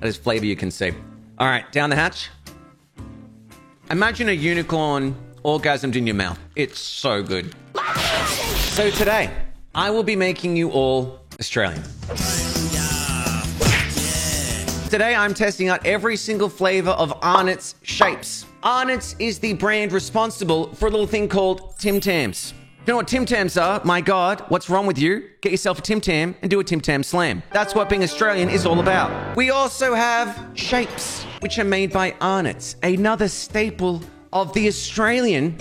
That is flavor you can see. All right, down the hatch. Imagine a unicorn orgasmed in your mouth. It's so good. So today, I will be making you all Australian. Today, I'm testing out every single flavor of Arnott's shapes. Arnott's is the brand responsible for a little thing called Tim Tams. You know what Tim Tams are? My God, what's wrong with you? Get yourself a Tim Tam and do a Tim Tam slam. That's what being Australian is all about. We also have shapes, which are made by Arnott's, another staple of the Australian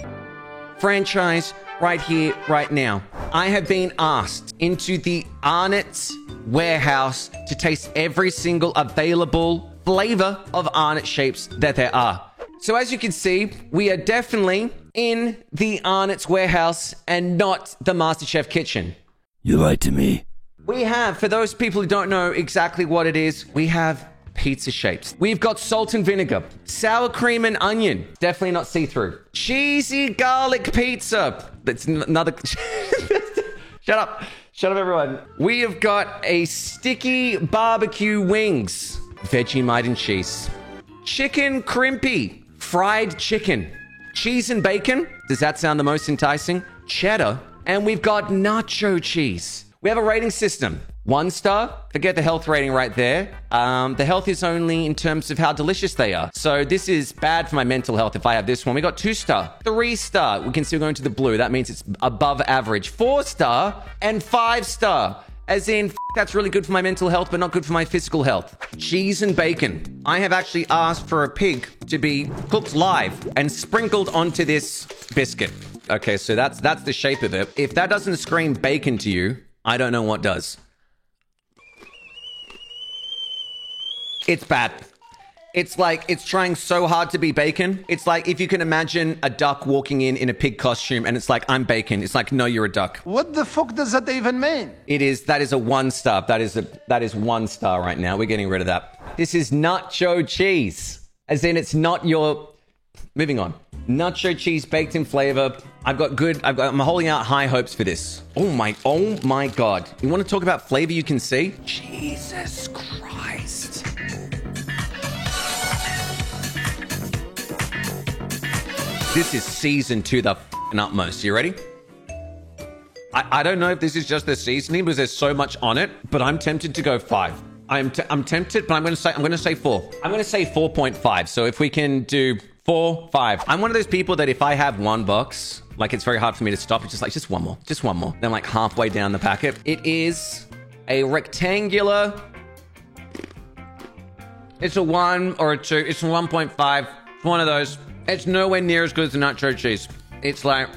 franchise right here, right now. I have been asked into the Arnott's warehouse to taste every single available flavor of Arnott's shapes that there are. So as you can see, we are definitely in the Arnott's warehouse and not the MasterChef kitchen. You lied to me. We have, for those people who don't know exactly what it is, we have pizza shapes. We've got salt and vinegar, sour cream and onion. Definitely not see-through. Cheesy garlic pizza. That's another... Shut up. Shut up, everyone. We have got a sticky barbecue wings. Vegemite and cheese. Chicken crimpy. Fried chicken. Cheese and bacon. Does that sound the most enticing? Cheddar. And we've got nacho cheese. We have a rating system. 1 star. Forget the health rating right there. The health is only in terms of how delicious they are. So this is bad for my mental health if I have this one. We got 2 star. 3 star. We can still go into the blue. That means it's above average. 4 star and 5 star. As in, that's really good for my mental health, but not good for my physical health. Cheese and bacon. I have actually asked for a pig to be cooked live and sprinkled onto this biscuit. Okay, so that's the shape of it. If that doesn't scream bacon to you, I don't know what does. It's bad. It's like, it's trying so hard to be bacon. It's like if you can imagine a duck walking in a pig costume and it's like, I'm bacon. It's like, no, you're a duck. What the fuck does that even mean? That is a 1 star. That is 1 star right now. We're getting rid of that. This is nacho cheese. As in, it's not your... Moving on. Nacho cheese baked in flavor. I'm holding out high hopes for this. Oh my God. You want to talk about flavor you can see? Jesus Christ. This is seasoned to the utmost. You ready? I don't know if this is just the seasoning because there's so much on it, but I'm tempted to go 5. I'm tempted, but I'm going to say 4. I'm going to say 4.5. So if we can do 4, 5. I'm one of those people that if I have one box, like it's very hard for me to stop. It's just like, just one more. Then like halfway down the packet. It is a rectangular. It's a 1 or a 2. It's a 1.5. It's one of those. It's nowhere near as good as the nacho cheese. It's like,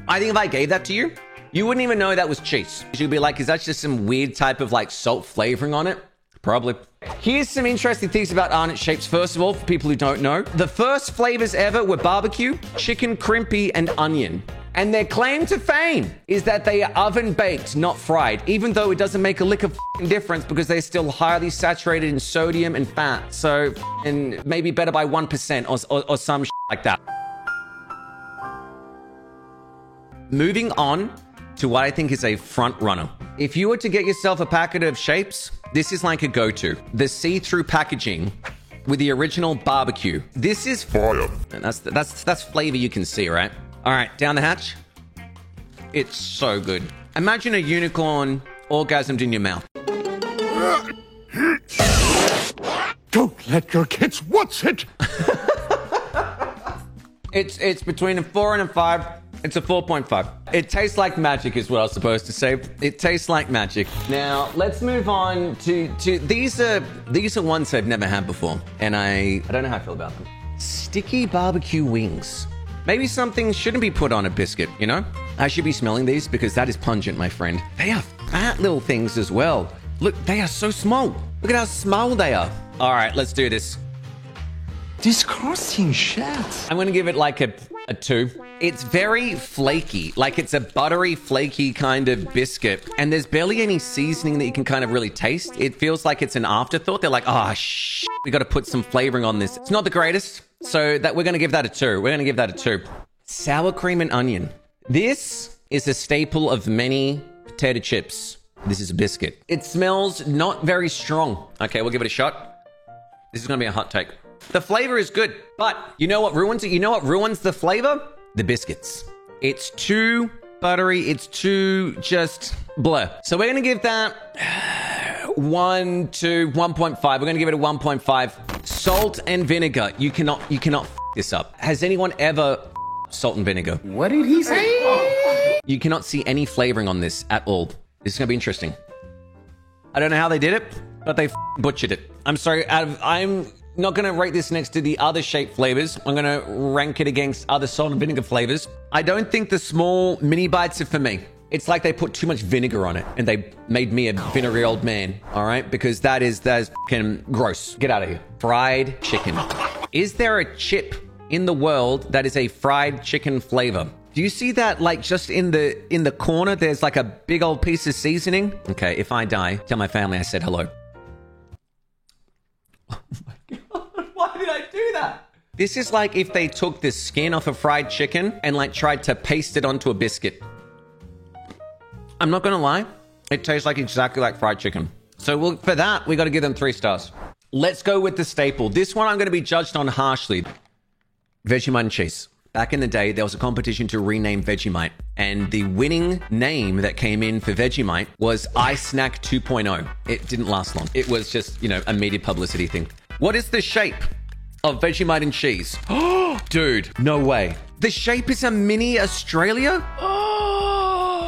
I think if I gave that to you, you wouldn't even know that was cheese. You'd be like, is that just some weird type of like salt flavoring on it? Probably. Here's some interesting things about Arnott's shapes. First of all, for people who don't know, the first flavors ever were barbecue, chicken crimpy, and onion. And their claim to fame is that they are oven baked, not fried, even though it doesn't make a lick of difference because they're still highly saturated in sodium and fat. So, and maybe better by 1% or some like that. Moving on to what I think is a front runner. If you were to get yourself a packet of shapes, this is like a go-to. The see-through packaging with the original barbecue. This is fire. And that's flavor you can see, right? All right, down the hatch. It's so good. Imagine a unicorn orgasmed in your mouth. Don't let your kids watch it. It's between a 4 and a 5. It's a 4.5. It tastes like magic is what I was supposed to say. It tastes like magic. Now, let's move on to these are ones I've never had before. And I don't know how I feel about them. Sticky barbecue wings. Maybe something shouldn't be put on a biscuit, you know? I should be smelling these because that is pungent, my friend. They are fat little things as well. Look, they are so small. Look at how small they are. All right, let's do this. Disgusting shit. I'm going to give it like a 2. It's very flaky, like it's a buttery, flaky kind of biscuit. And there's barely any seasoning that you can kind of really taste. It feels like it's an afterthought. They're like, oh, we got to put some flavoring on this. It's not the greatest. So that we're going to give that a 2. We're going to give that a 2. Sour cream and onion. This is a staple of many potato chips. This is a biscuit. It smells not very strong. Okay, we'll give it a shot. This is going to be a hot take. The flavor is good, but you know what ruins it? You know what ruins the flavor? The biscuits. It's too buttery. It's too just bleh. So we're going to give that 1 to 1.5. We're going to give it a 1.5. Salt and vinegar. You cannot f this up. Has anyone ever salt and vinegar? What did he say? You cannot see any flavoring on this at all. This is going to be interesting. I don't know how they did it, but they butchered it. I'm sorry. I'm not going to rate this next to the other shape flavors. I'm going to rank it against other salt and vinegar flavors. I don't think the small mini bites are for me. It's like they put too much vinegar on it and they made me a vinegary old man. All right. Because that is fucking gross. Get out of here. Fried chicken. Is there a chip in the world that is a fried chicken flavor? Do you see that, like, just in the corner, there's like a big old piece of seasoning? Okay, if I die, tell my family I said hello. Oh my God, why did I do that? This is like if they took the skin off a fried chicken and like tried to paste it onto a biscuit. I'm not gonna lie, it tastes like exactly like fried chicken. So for that, we gotta give them 3 stars. Let's go with the staple. This one I'm gonna be judged on harshly. Vegemite and cheese. Back in the day, there was a competition to rename Vegemite, and the winning name that came in for Vegemite was iSnack 2.0. It didn't last long. It was just, a media publicity thing. What is the shape of Vegemite and cheese? Oh, dude, no way. The shape is a mini Australia? Oh,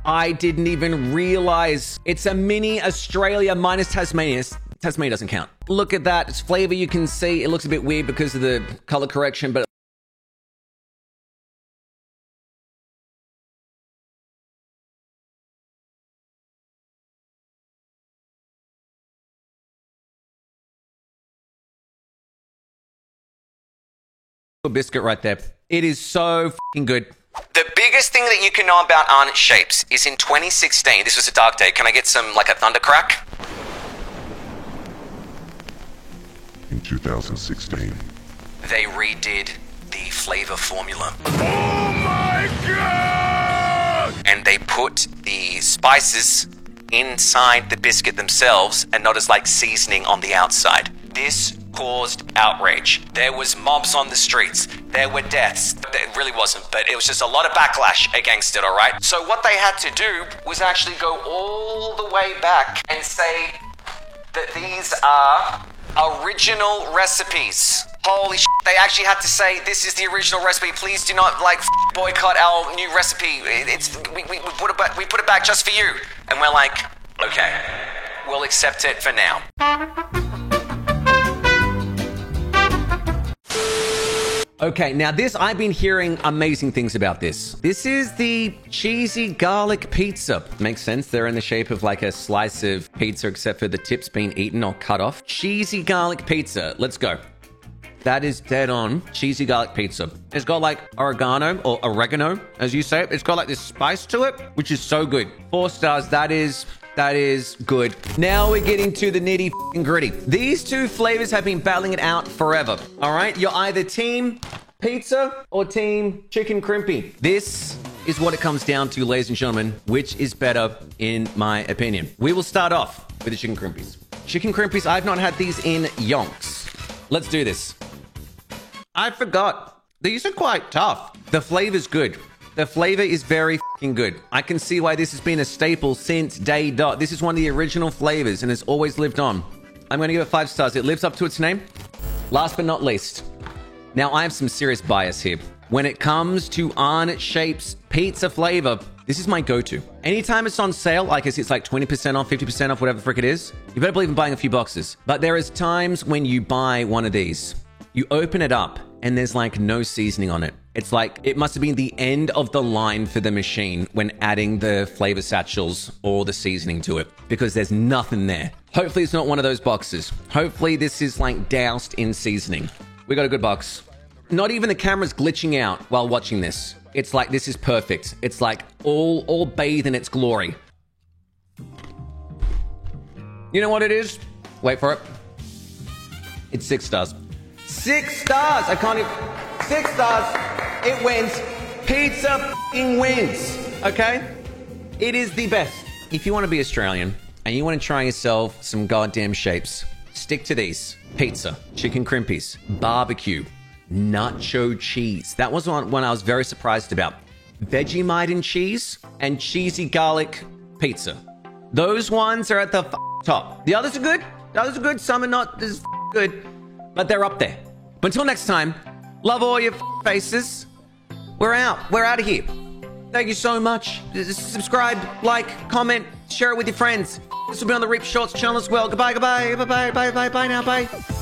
I didn't even realize it's a mini Australia minus Tasmania. Tasmania doesn't count. Look at that. It's flavor you can see. It looks a bit weird because of the color correction, but biscuit right there. It is so fucking good. The biggest thing that you can know about Arnott Shapes is in 2016. This was a dark day. Can I get some, like, a thunder crack? In 2016. They redid the flavor formula. Oh my God! And they put the spices inside the biscuit themselves and not as like seasoning on the outside. This caused outrage. There was mobs on the streets. There were deaths. It really wasn't, but it was just a lot of backlash against it, all right? So what they had to do was actually go all the way back and say that these are original recipes. Holy shit, they actually had to say, this is the original recipe. Please do not, boycott our new recipe. We put it back just for you. And we're like, okay, we'll accept it for now. Okay, now I've been hearing amazing things about this. This is the cheesy garlic pizza. Makes sense. They're in the shape of like a slice of pizza, except for the tips being eaten or cut off. Cheesy garlic pizza. Let's go. That is dead on. Cheesy garlic pizza. It's got like oregano, or oregano, as you say. It's got like this spice to it, which is so good. 4 stars. That is good. Now we're getting to the nitty gritty. These 2 flavors have been battling it out forever. All right, you're either team pizza or team chicken crimpy. This is what it comes down to, ladies and gentlemen. Which is better, in my opinion? We will start off with the chicken crimpies. Chicken crimpies. I've not had these in yonks. Let's do this. I forgot. These are quite tough. The flavor's good. The flavor is very fucking good. I can see why this has been a staple since day dot. This is one of the original flavors and has always lived on. I'm going to give it 5 stars. It lives up to its name. Last but not least. Now, I have some serious bias here. When it comes to Arnott Shapes pizza flavor, this is my go-to. Anytime it's on sale, like it's like 20% off, 50% off, whatever the frick it is, you better believe in buying a few boxes. But there is times when you buy one of these, you open it up, and there's like no seasoning on it. It's like it must have been the end of the line for the machine when adding the flavor satchels or the seasoning to it, because there's nothing there. Hopefully it's not one of those boxes. Hopefully this is like doused in seasoning. We got a good box. Not even the camera's glitching out while watching this. It's like, this is perfect. It's like all bathed in its glory. You know what it is? Wait for it. It's 6 stars. 6 stars! I can't even... 6 stars! It wins. Pizza f***ing wins. Okay? It is the best. If you want to be Australian and you want to try yourself some goddamn shapes, Stick to these. Pizza, chicken crimpies, barbecue, nacho cheese. That was one I was very surprised about. Vegemite and cheese and cheesy garlic pizza. Those ones are at the top. The others are good. The others are good. Some are not as good, but they're up there. But until next time, love all your faces. We're out. We're out of here. Thank you so much. Subscribe, like, comment, share it with your friends. This will be on the Reap Shorts channel as well. Goodbye, goodbye, bye, bye, bye, bye, bye now, bye.